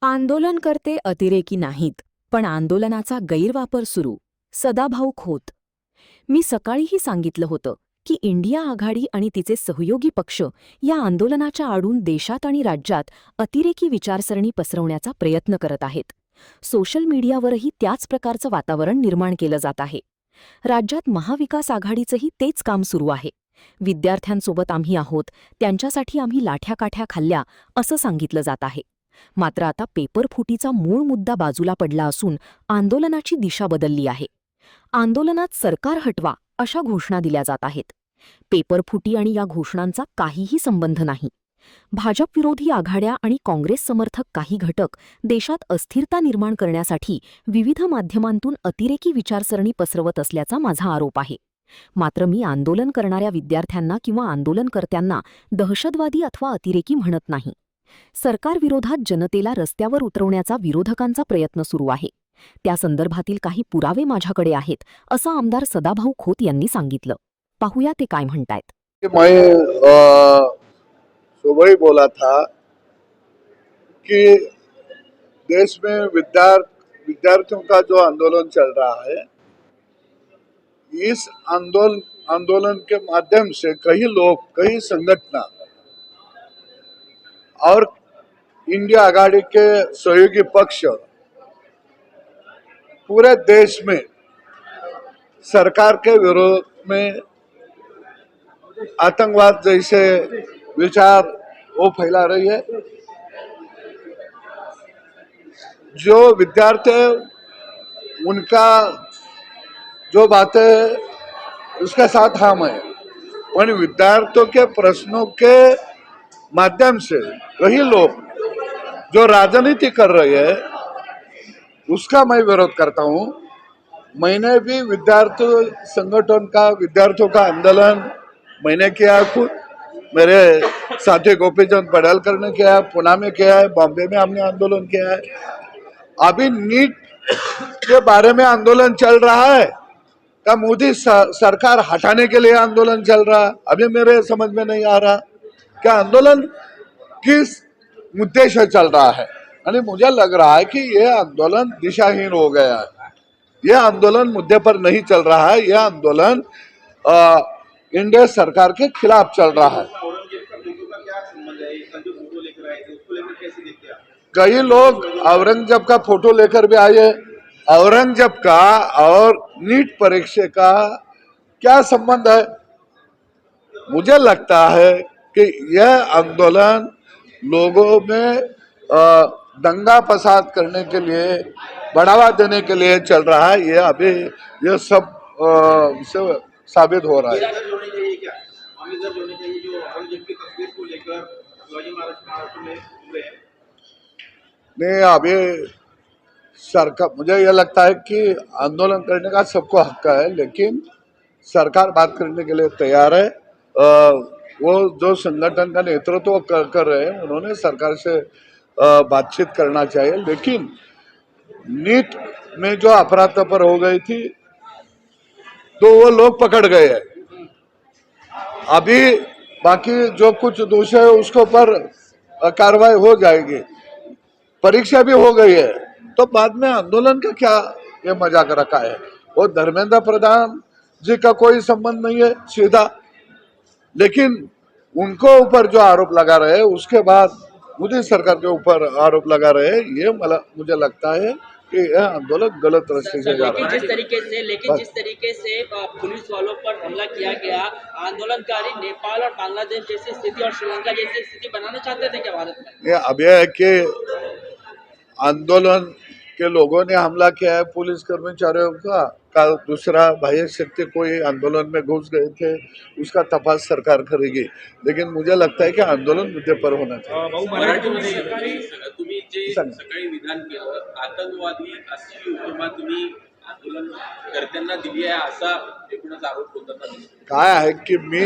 आंदोलनकर्ते अतिरेकी नाहीत, पण आंदोलनाचा गैरवापर सुरू. सदाभाऊ खोत. मी सकाळीही सांगितलं होतं की इंडिया आघाडी आणि तिचे सहयोगी पक्ष या आंदोलनाच्या आडून देशात आणि राज्यात अतिरेकी विचारसरणी पसरवण्याचा प्रयत्न करत आहेत. सोशल मीडियावरही त्याच प्रकारचं वातावरण निर्माण केलं जात आहे. राज्यात महाविकास आघाडीचंही तेच काम सुरू आहे. विद्यार्थ्यांसोबत आम्ही आहोत, त्यांच्यासाठी आम्ही लाठ्याकाठ्या खाल्ल्या असं सांगितलं जात आहे. मात्र आता पेपरफुटीचा मूळ मुद्दा बाजूला पडला असून आंदोलनाची दिशा बदलली आहे. आंदोलनात सरकार हटवा अशा घोषणा दिल्या जात आहेत. पेपरफुटी आणि या घोषणांचा काहीही संबंध नाही. भाजप विरोधी आघाड्या आणि काँग्रेस समर्थक काही घटक देशात अस्थिरता निर्माण करण्यासाठी विविध माध्यमांतून अतिरेकी विचारसरणी पसरवत असल्याचा माझा आरोप आहे. मात्र मी आंदोलन करणाऱ्या विद्यार्थ्यांना किंवा आंदोलनकर्त्यांना दहशतवादी अथवा अतिरेकी म्हणत नाही. सरकारविरोधात जनतेला रस्त्यावर उतरवण्याचा विरोधकांचा प्रयत्न सुरू आहे. त्या संदर्भातील काही पुरावे माझ्याकडे आहेत, असं आमदार सदाभाऊ खोत यांनी सांगितलं. पाहूया ते काय म्हणतायत. मैं सुबह ही बोला था कि देश में विद्यार्थियों का जो आंदोलन चल रहा है, इस आंदोलन के माध्यम से कई लोग, कई संगठन और इंडिया आघाड़ी के सहयोगी पक्ष पूरे देश में सरकार के विरोध में आतंकवाद जैसे विचार वो फैला रही है। जो विद्यार्थी उनका जो बातें उसके साथ हम है, पर विद्यार्थियों के प्रश्नों के माध्यम से कई लोग जो राजनीति कर रहे हैं उसका मैं विरोध करता हूँ। मैंने भी विद्यार्थी संगठन का, विद्यार्थियों का आंदोलन मैंने किया, खुद मेरे साथी गोपीचंद पडळकर ने किया है, पुणे में किया है, बॉम्बे में हमने आंदोलन किया है। अभी नीट के बारे में आंदोलन चल रहा है का मोदी सरकार हटाने के लिए आंदोलन चल रहा है, अभी मेरे समझ में नहीं आ रहा क्या आंदोलन किस मुद्दे से चल रहा है। और मुझे लग रहा है कि यह आंदोलन दिशाहीन हो गया है। यह आंदोलन मुद्दे पर नहीं चल रहा है, यह आंदोलन इंडिया सरकार के खिलाफ चल रहा है। कई लोग औरंगजेब का फोटो लेकर भी आए। औरंगजेब का और नीट परीक्षा का क्या संबंध है? मुझे लगता है कि यह आंदोलन लोगों में दंगा फसाद करने के लिए, बढ़ावा देने के लिए चल रहा है। ये अभी ये सब साबित हो रहा है। नहीं, अभी सरकार, मुझे यह लगता है कि आंदोलन करने का सबको हक है, लेकिन सरकार बात करने के लिए तैयार है। वो जो संगठन का नेतृत्व कर रहे हैं उन्होंने सरकार से बातचीत करना चाहिए। लेकिन नीट में जो अपराध पर हो गई थी तो वो लोग पकड़ गए हैं। अभी बाकी जो कुछ दोषी है उसके ऊपर कार्रवाई हो जाएगी, परीक्षा भी हो गई है, तो बाद में आंदोलन का क्या ये मजाक रखा है। वो धर्मेंद्र प्रधान जी का कोई संबंध नहीं है सीधा, लेकिन उनको ऊपर जो आरोप लगा रहे हैं उसके बाद मोदी सरकार के ऊपर आरोप लगा रहे हैं, ये मुझे लगता है कि यह आंदोलन गलत रास्ते से जा रहा है। जिस तरीके से पुलिस वालों पर हमला किया गया, आंदोलनकारी नेपाल और बांग्लादेश जैसी स्थिति और श्रीलंका जैसी स्थिति बनाना चाहते थे क्या भारत में? अब यह है कि आंदोलन के लोगों ने हमला किया है पुलिस कर्मचारियों का दूसरा बाह्य शक्ति कोई आंदोलन में घुस गए थे, उसका तपास सरकार करेगी। लेकिन मुझे लगता है कि आंदोलन मुद्दे पर होना चाहिए। तुम्ही जे सकाळी विधान केलं, आतंकवादी अशी उपमा तुम्ही आंदोलनकर्त्यांना दिली आहे असा एकूणच आरोप होता। काय आहे की मी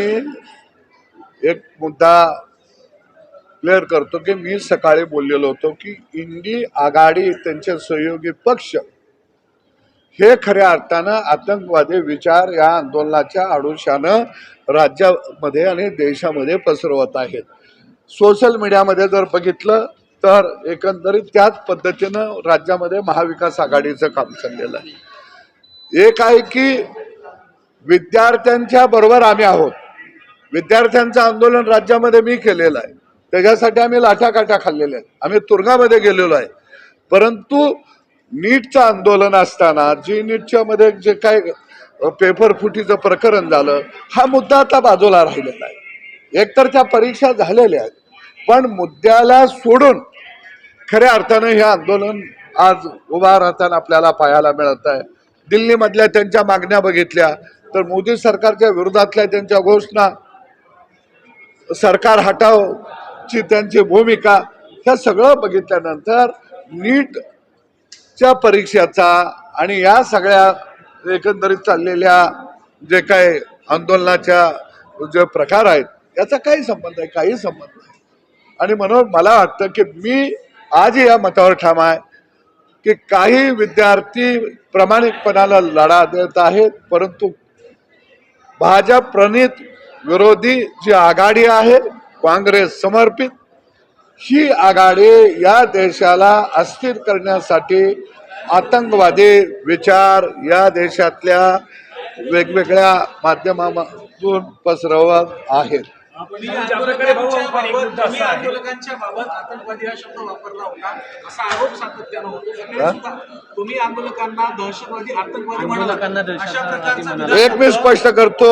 एक मुद्दा क्लिअर करतो की मी सकाळी बोललेलो होतो की इंडिया आघाडी त्यांचे सहयोगी पक्ष हे खऱ्या अर्थानं आतंकवादी विचार या आंदोलनाच्या आडोशानं राज्यामध्ये आणि देशामध्ये पसरवत आहेत। सोशल मीडियामध्ये जर बघितलं तर एकंदरीत त्याच पद्धतीनं राज्यामध्ये महाविकास आघाडीचं काम चाललेलं आहे. एक आहे की विद्यार्थ्यांच्या बरोबर आम्ही आहोत. विद्यार्थ्यांचं आंदोलन राज्यामध्ये मी केलेलं आहे. त्याच्यासाठी आम्ही लाठाकाठा खाल्लेल्या आहेत. आम्ही तुरुंगामध्ये गेलेलो आहे. परंतु नीटचं आंदोलन असताना जी नीटच्या मध्ये जे काय पेपर फुटीचं प्रकरण झालं, हा मुद्दा आता बाजूला राहिलेला आहे. एकतर त्या परीक्षा झालेल्या आहेत, पण मुद्द्याला सोडून खऱ्या अर्थानं हे आंदोलन आज उभा राहताना आपल्याला पाहायला मिळत आहे. दिल्लीमधल्या त्यांच्या मागण्या बघितल्या तर मोदी सरकारच्या विरोधातल्या त्यांच्या घोषणा, सरकार हटावची त्यांची भूमिका, हे सगळं बघितल्यानंतर नीटच्या परीक्षेचा आणि या सगळ्या एकंदरीत चाललेल्या जे काय आंदोलनाच्या जे प्रकार आहेत याचा काही संबंध आहे? काही संबंध नाही. आणि म्हणून मला वाटतं की मी आजही या मतावर ठाम आहे की काही विद्यार्थी प्रामाणिकपणाला लढा देत आहेत, परंतु भाजप प्रणित विरोधी जी आघाडी आहे, काँग्रेस समर्पित, ही आघाडी या देशाला अस्थिर करण्यासाठी आतंकवादी विचार या देशातल्या वेगवेगळ्या माध्यमातून पसरवत आहेत. आंदोलकांच्या बाबत आतंकवादी हा शब्द वापरला होता असा आरोप सातत्यानं होतो. तुम्ही आंदोलकांना दहशतवादी आतंकवादी म्हणाला, अशा प्रकारचा एक मी स्पष्ट करतो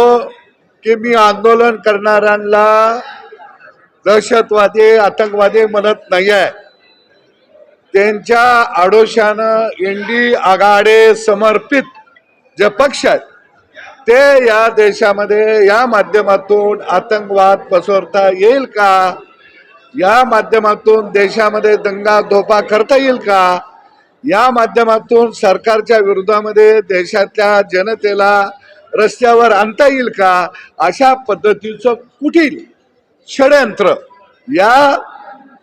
की मी आंदोलन करणाऱ्यांना दहशतवादी आतंकवादी म्हणत नाही आहे. त्यांच्या आडोशानं इंडी आघाडी समर्पित जे पक्ष आहेत ते या देशामध्ये या माध्यमातून आतंकवाद पसरता येईल का, या माध्यमातून देशामध्ये दंगा धोपा करता येईल का, या माध्यमातून सरकारच्या विरोधामध्ये देशातल्या जनतेला रस्त्यावर आणता येईल का, अशा पद्धतीचं कुठील षडयंत्र या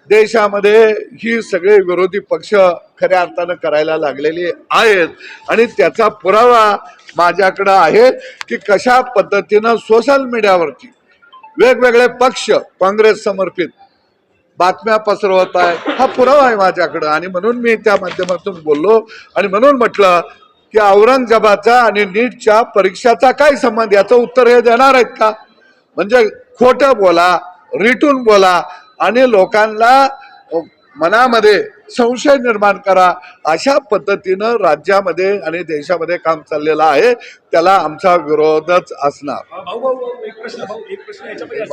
देशामध्ये ही सगळे विरोधी पक्ष खऱ्या अर्थानं करायला लागलेले आहेत. आणि त्याचा पुरावा माझ्याकडे आहे की कशा पद्धतीनं सोशल मीडियावरती वेगवेगळे पक्ष काँग्रेस समर्पित बातम्या पसरवत आहे, हा पुरावा आहे माझ्याकडं. आणि म्हणून मी त्या माध्यमातून बोललो आणि म्हणून म्हटलं की औरंगजेबाचा आणि नीटच्या परीक्षाचा काय संबंध, याचं उत्तर हे देणार आहेत का? म्हणजे खोटं बोला, रिटून बोला आणि लोकांना मनामध्ये संशय निर्माण करा, अशा पद्धतीनं राज्यामध्ये आणि देशामध्ये काम चाललेलं आहे. त्याला आमचा विरोधच असणार. भाऊ एक प्रश्न याच्यामध्ये